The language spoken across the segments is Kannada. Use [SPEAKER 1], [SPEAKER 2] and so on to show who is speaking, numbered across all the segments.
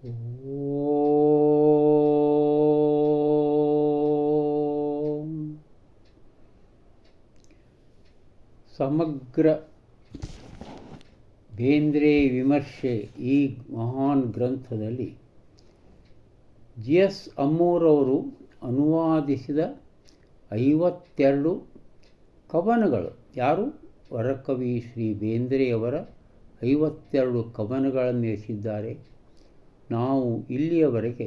[SPEAKER 1] ಓಂ. ಸಮಗ್ರ ಬೇಂದ್ರೆ ವಿಮರ್ಶೆ ಈ ಮಹಾನ್ ಗ್ರಂಥದಲ್ಲಿ ಜಿ ಎಸ್ ಅಮ್ಮೋರವರು ಅನುವಾದಿಸಿದ 52 ಕವನಗಳು, ಯಾರು ವರಕವಿ ಶ್ರೀ ಬೇಂದ್ರೆಯವರ 52 ಕವನಗಳನ್ನು ಇರಿಸಿದ್ದಾರೆ. ನಾವು ಇಲ್ಲಿಯವರೆಗೆ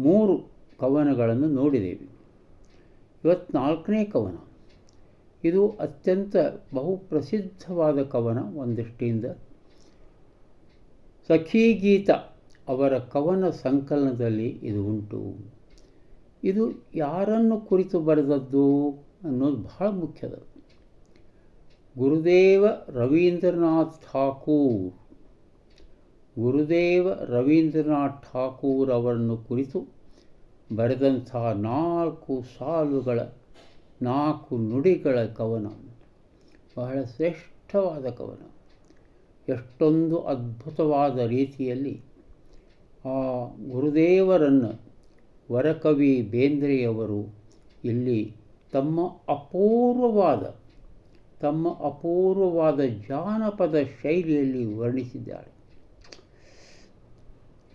[SPEAKER 1] 3 ಕವನಗಳನ್ನು ನೋಡಿದ್ದೇವೆ. ಇವತ್ತು 4ನೇ ಕವನ. ಇದು ಅತ್ಯಂತ ಬಹುಪ್ರಸಿದ್ಧವಾದ ಕವನ. ಒಂದೃಷ್ಟಿಯಿಂದ ಸಖೀಗೀತ ಅವರ ಕವನ ಸಂಕಲನದಲ್ಲಿ ಇದು ಉಂಟು. ಇದು ಯಾರನ್ನು ಕುರಿತು ಬರೆದದ್ದು ಅನ್ನೋದು ಬಹಳ ಮುಖ್ಯದ. ಗುರುದೇವ ರವೀಂದ್ರನಾಥ್ ಠಾಕೂರ್. ಗುರುದೇವ ರವೀಂದ್ರನಾಥ್ ಠಾಕೂರ್ ಅವರನ್ನು ಕುರಿತು ಬರೆದಂಥ 4 ಸಾಲುಗಳ 4 ನುಡಿಗಳ ಕವನ. ಬಹಳ ಶ್ರೇಷ್ಠವಾದ ಕವನ. ಎಷ್ಟೊಂದು ಅದ್ಭುತವಾದ ರೀತಿಯಲ್ಲಿ ಆ ಗುರುದೇವರನ್ನು ವರಕವಿ ಬೇಂದ್ರೆಯವರು ಇಲ್ಲಿ ತಮ್ಮ ಅಪೂರ್ವವಾದ ಜಾನಪದ ಶೈಲಿಯಲ್ಲಿ ವರ್ಣಿಸಿದ್ದಾರೆ.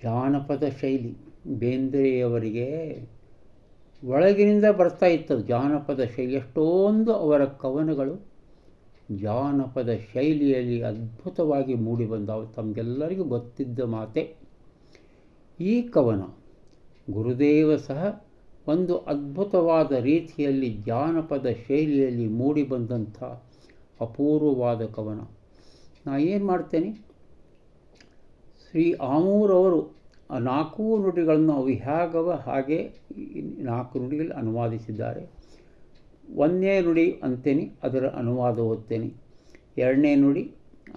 [SPEAKER 1] ಜಾನಪದ ಶೈಲಿ ಬೇಂದ್ರೆಯವರಿಗೆ ಒಳಗಿನಿಂದ ಬರ್ತಾ ಇತ್ತು ಜಾನಪದ ಶೈಲಿ. ಎಷ್ಟೊಂದು ಅವರ ಕವನಗಳು ಜಾನಪದ ಶೈಲಿಯಲ್ಲಿ ಅದ್ಭುತವಾಗಿ ಮೂಡಿಬಂದವು. ತಮಗೆಲ್ಲರಿಗೂ ಗೊತ್ತಿದ್ದ ಮಾತೆ. ಈ ಕವನ ಗುರುದೇವ ಸಹ ಒಂದು ಅದ್ಭುತವಾದ ರೀತಿಯಲ್ಲಿ ಜಾನಪದ ಶೈಲಿಯಲ್ಲಿ ಮೂಡಿಬಂದಂಥ ಅಪೂರ್ವವಾದ ಕವನ. ನಾನು ಏನು ಮಾಡ್ತೇನೆ, ಶ್ರೀ ಆಮೂರವರು ಆ 4 ನುಡಿಗಳನ್ನು ಅವು ಹೇಗವ ಹಾಗೆ 4 ನುಡಿಗಳಲ್ಲಿ ಅನುವಾದಿಸಿದ್ದಾರೆ. 1ನೇ ನುಡಿ ಅಂತೇನೆ, ಅದರ ಅನುವಾದ ಓದ್ತೇನೆ. 2ನೇ ನುಡಿ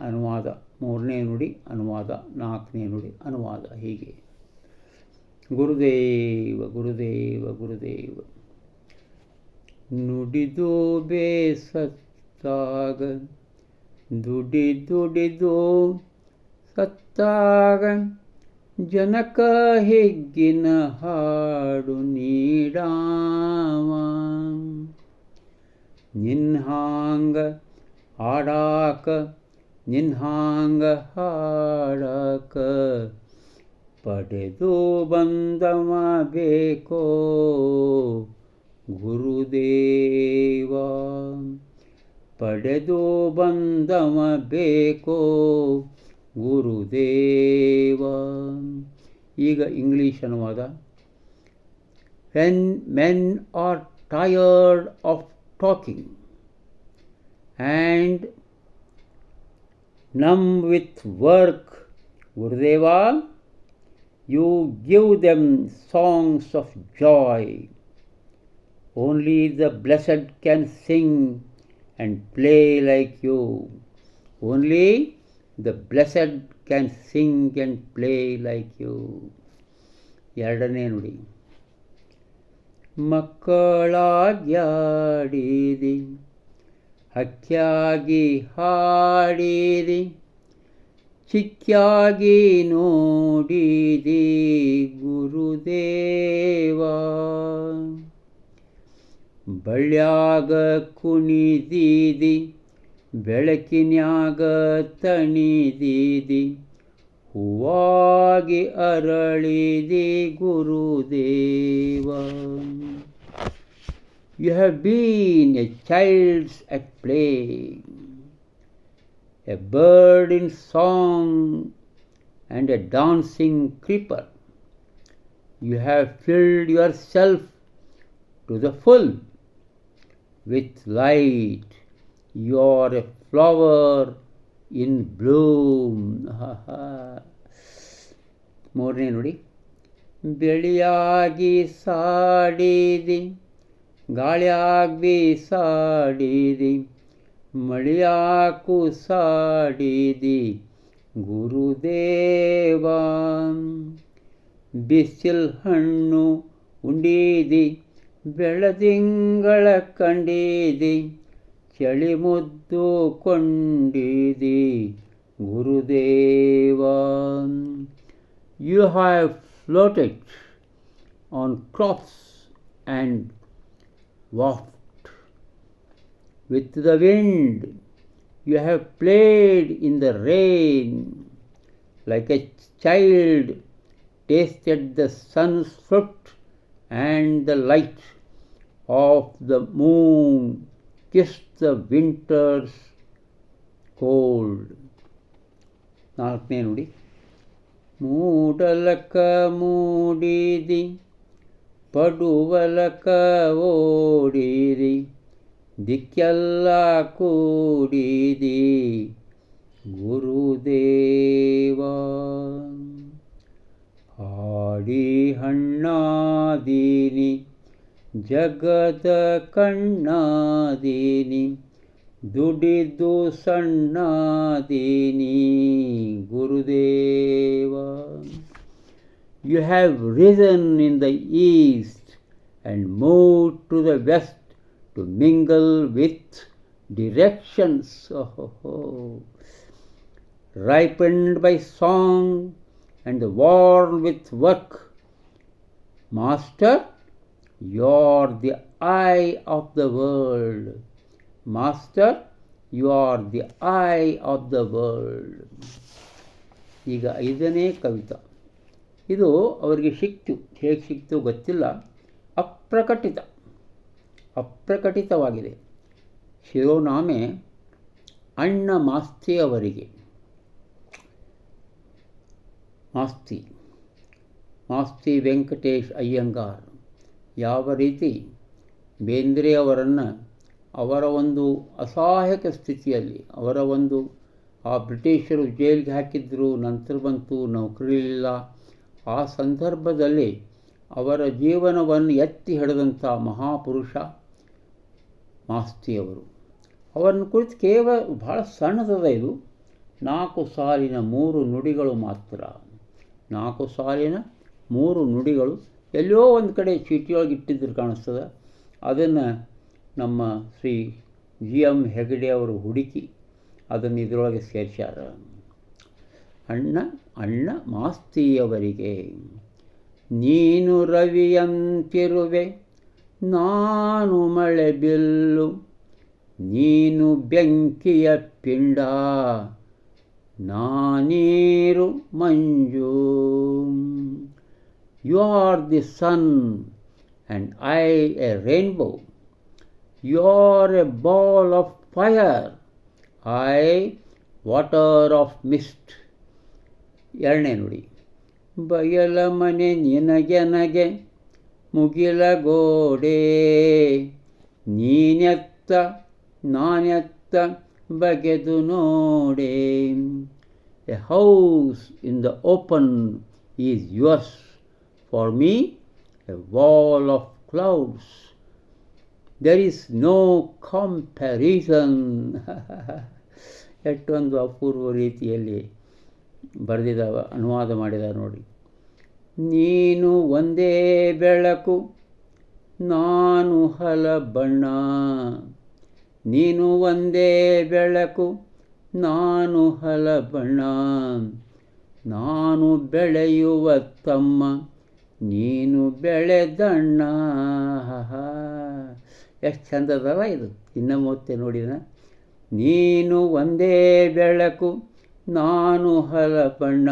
[SPEAKER 1] ಅನುವಾದ, 3ನೇ ನುಡಿ ಅನುವಾದ, 4ನೇ ನುಡಿ ಅನುವಾದ. ಹೀಗೆ ಗುರುದೇವ ಗುರುದೇವ ಗುರುದೇವ. ನುಡಿದು ಬೇಸತ್ತಾಗ ದುಡಿದು ಸತ್ತಾಗ ಜನಕ ಹಿಗ್ಗಿನ ಹಾಡು ನೀಡಾವ. ನಿನ್ಹಾಂಗ ಆಡಾಕ ನಿನ್ಹಾಂಗ ಹಾಡಾಕ ಪಡೆದು ಬಂದವ ಬೇಕೋ ಗುರುದೇವ. ಪಡೆದು ಬಂದವ ಬೇಕೋ ಗುರುದೇವ. ಈಗ ಇಂಗ್ಲೀಷ್ ಅನುವಾದ. When men are tired of talking and numb with work, Gurudeva, you give them songs of joy. Only the blessed can sing and play like you. Only the blessed can sing and play like you. 2ನೇ ನುಡಿ. ಮಕ್ಕಳಾಗ್ಯಾಡಿದಿ ಹಕ್ಯಾಗಿ ಹಾಡಿದಿ ಚಿಕ್ಕಾಗಿ ನೋಡಿದಿ ಗುರುದೇವ. ಬಳ್ಳ್ಯಾಗ ಕುಣಿದಿದಿ ಬೆಳಕಿನ್ಯಾಗ ತಣಿದಿದಿ ಹೂವಾಗಿ ಅರಳಿದಿ ಗುರುದೇವ. You have been a child at play, a bird in song and a dancing creeper. You have filled yourself to the full with light. You are a flower in bloom. 3ನೇ ನುಡಿ. ಬೆಳೆಯಾಗಿ ಸಾಡಿದಿ ಗಾಳಿಯಾಗಿ ಬೀಸಾಡಿದಿ ಮಳೆಯಾಕು ಸಾಡಿದಿ ಗುರುದೇವ. ಬಿಸಿಲ್ ಹಣ್ಣು ಉಂಡಿದಿ ಬೆಳದಿಂಗಳ ಕಂಡಿದಿ ಚಳಿ ಮುದ್ದು ಕೊಂಡಿದಿ ಗುರುದೇವ. You have floated on cloths and wafted with the wind. You have played in the rain like a child, tasted the sun's fruit and the light of the moon, kissed the winter's cold. ನಾಲ್ಕನೇ ನುಡಿ. ಮೂಡಲಕ ಮೂಡಿದಿ ಪಡುವಲಕ ಓಡಿದಿ ದಿಕ್ಕೆಲ್ಲ ಕೂಡಿದಿ ಗುರುದೇವ. ಹಾಡಿ ಹಣ್ಣಾದೀನಿ ಜಗದ ಕಣ್ಣಾದೀನಿ ದುಡಿದು ಸಣ್ಣಾದೀನಿ ಗುರುದೇವ. You have risen in the east and moved to the west to mingle with directions, ripened by song and worn with work. Master, you are the eye of the world. Master, you are the eye of the world. ಈಗ ಐದನೇ ಕವಿತಾ. ಇದು ಅವರಿಗೆ ಸಿಕ್ತು, ಹೇಗೆ ಸಿಕ್ತು ಗೊತ್ತಿಲ್ಲ. ಅಪ್ರಕಟಿತವಾಗಿದೆ. ಶಿರೋನಾಮೆ ಅಣ್ಣ ಮಾಸ್ತಿ ಅವರಿಗೆ. ಮಾಸ್ತಿ ವೆಂಕಟೇಶ್ ಅಯ್ಯಂಗಾರ್ ಯಾವ ರೀತಿ ಬೇಂದ್ರೆ ಅವರನ್ನು ಅವರ ಒಂದು ಅಸಹಾಯಕ ಸ್ಥಿತಿಯಲ್ಲಿ ಆ ಬ್ರಿಟಿಷರು ಜೈಲಿಗೆ ಹಾಕಿದ್ರು, ನಂತರ ಬಂತು ನೌಕರಿಲಿಲ್ಲ. ಆ ಸಂದರ್ಭದಲ್ಲಿ ಅವರ ಜೀವನವನ್ನು ಎತ್ತಿ ಹಿಡಿದಂಥ ಮಹಾಪುರುಷ ಮಾಸ್ತಿಯವರು. ಅವರನ್ನು ಕುರಿತು ಕೇವಲ ಭಾಳ ಸಣ್ಣದದ ಇದು. 4 ಸಾಲಿನ 3 ನುಡಿಗಳು ಮಾತ್ರ. 4 ಸಾಲಿನ 3 ನುಡಿಗಳು ಎಲ್ಲೋ ಒಂದು ಕಡೆ ಚೀಟಿಯೊಳಗೆ ಇಟ್ಟಿದ್ರು ಕಾಣಿಸ್ತದೆ. ಅದನ್ನು ನಮ್ಮ ಶ್ರೀ GM ಹೆಗಡೆ ಅವರು ಹುಡುಕಿ ಅದನ್ನು ಇದರೊಳಗೆ ಸೇರಿಸ್ಯಾರ. ಅಣ್ಣ ಮಾಸ್ತಿಯವರಿಗೆ. ನೀನು ರವಿಯಂತಿರುವೆ ನಾನು ಮಳೆ ಬಿಲ್ಲು, ನೀನು ಬೆಂಕಿಯ ಪಿಂಡ ನಾನೀರು ಮಂಜು. You are the sun and I a rainbow. You are a ball of fire, I water of mist. ಎರಡನೇ ನುಡಿ. ಬಯಲ ಮನೆ ನಿನಗೆ ಮುಗಿಲ ಗೋಡೆ, ನೀನೆತ್ತ ನಾನೆತ್ತ ಬಗೆದು ನೋಡೆ. A house in the open is yours, for me a wall of clouds. There is no comparison. ಎಷ್ಟೊಂದು ಅಪೂರ್ವ ರೀತಿಯಲ್ಲಿ ಬರೆದಿದ್ದಾವೆ, ಅನುವಾದ ಮಾಡಿದ್ದಾರೆ ನೋಡಿ. ನೀನು ಒಂದೇ ಬೆಳಕು ನಾನು ಹಲ ಬಣ್ಣ, ನೀನು ಒಂದೇ ಬೆಳಕು ನಾನು ಹಲ ಬಣ್ಣ. ನಾನು ಬೆಳೆಯುವ ತಮ್ಮ ನೀನು ಬೆಳೆದಣ್ಣ. ಎಷ್ಟು ಚಂದದಲ್ಲ ಇದು. ಇನ್ನೊಮ್ಮೆ ನೋಡಿದ. ನೀನು ಒಂದೇ ಬೆಳಕು ನಾನು ಹಲ ಬಣ್ಣ,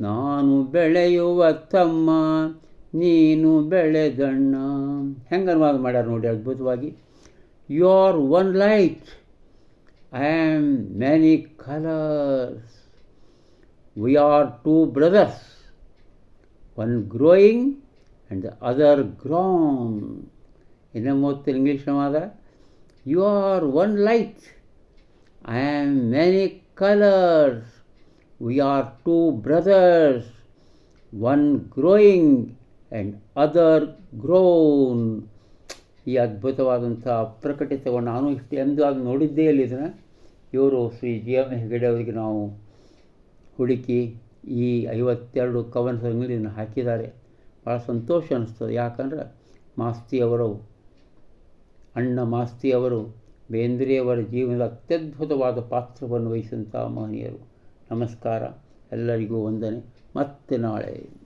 [SPEAKER 1] ನಾನು ಬೆಳೆಯುವ ತಮ್ಮ ನೀನು ಬೆಳೆದಣ್ಣ. ಹೆಂಗೆ ಅನುವಾದ ಮಾಡ್ಯಾರ ನೋಡಿ ಅದ್ಭುತವಾಗಿ. You are one light, I am many colours. We are 2 brothers, one growing and the other grown. ಇನ್ನೊಮ್ಮೆ ಇಂಗ್ಲೀಷ್ ಅನುವಾದ. You are one light, I am many colours. We are 2 brothers, one growing and other grown. ಈ ಅದ್ಭುತವಾದಂಥ ಅಪ್ರಕಟಿತವನ್ನು ನಾನು ಎಂದು ಅದು ನೋಡಿದ್ದೇ ಅಲ್ಲಿ. ಇದನ್ನು ಇವರು ಶ್ರೀ GM ಹೆಗಡೆ ಅವರಿಗೆ ನಾವು ಹುಡುಕಿ ಈ 52 ಕವನ ಸಂಗ್ರಹದಲ್ಲಿ ಇದನ್ನು ಹಾಕಿದ್ದಾರೆ. ಭಾಳ ಸಂತೋಷ ಅನ್ನಿಸ್ತದೆ. ಯಾಕಂದ್ರೆ ಅಣ್ಣ ಮಾಸ್ತಿಯವರು ಬೇಂದ್ರೆಯವರ ಜೀವನದ ಅತ್ಯದ್ಭುತವಾದ ಪಾತ್ರವನ್ನು ವಹಿಸಿದಂಥ ಮಹನೀಯರು. ನಮಸ್ಕಾರ, ಎಲ್ಲರಿಗೂ ವಂದನೆ. ಮತ್ತೆ ನಾಳೆ.